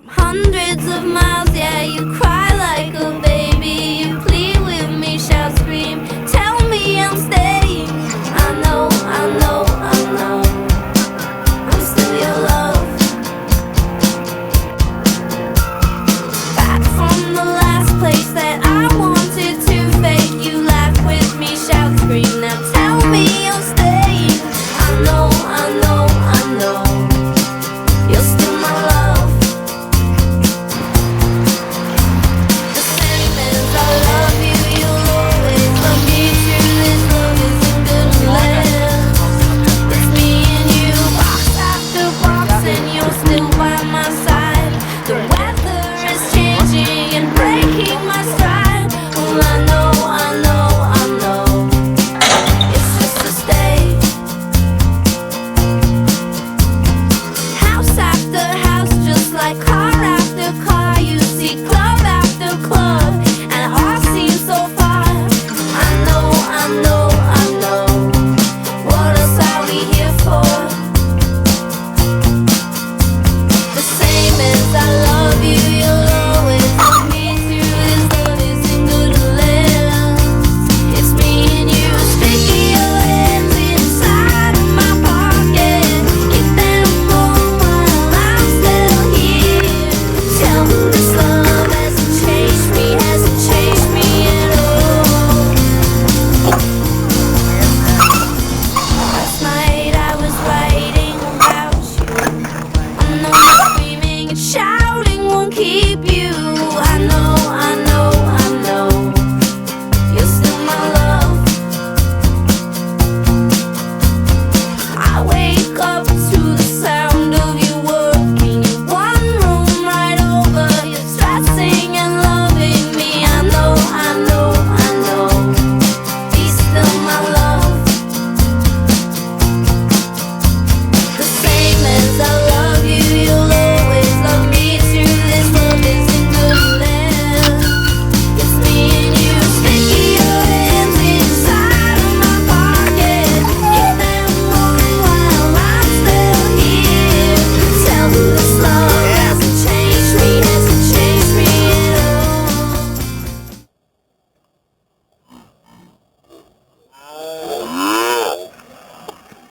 Hundreds of miles, yeah, you cry like a baby. You plead with me, shout, scream, tell me I'm staying. I know, I know, I know, I'm still your love. Back from the last place that I wanted to fake. You laugh with me, shout, scream, now tell me I'm staying. I know, I know, I know, you're still my love. Like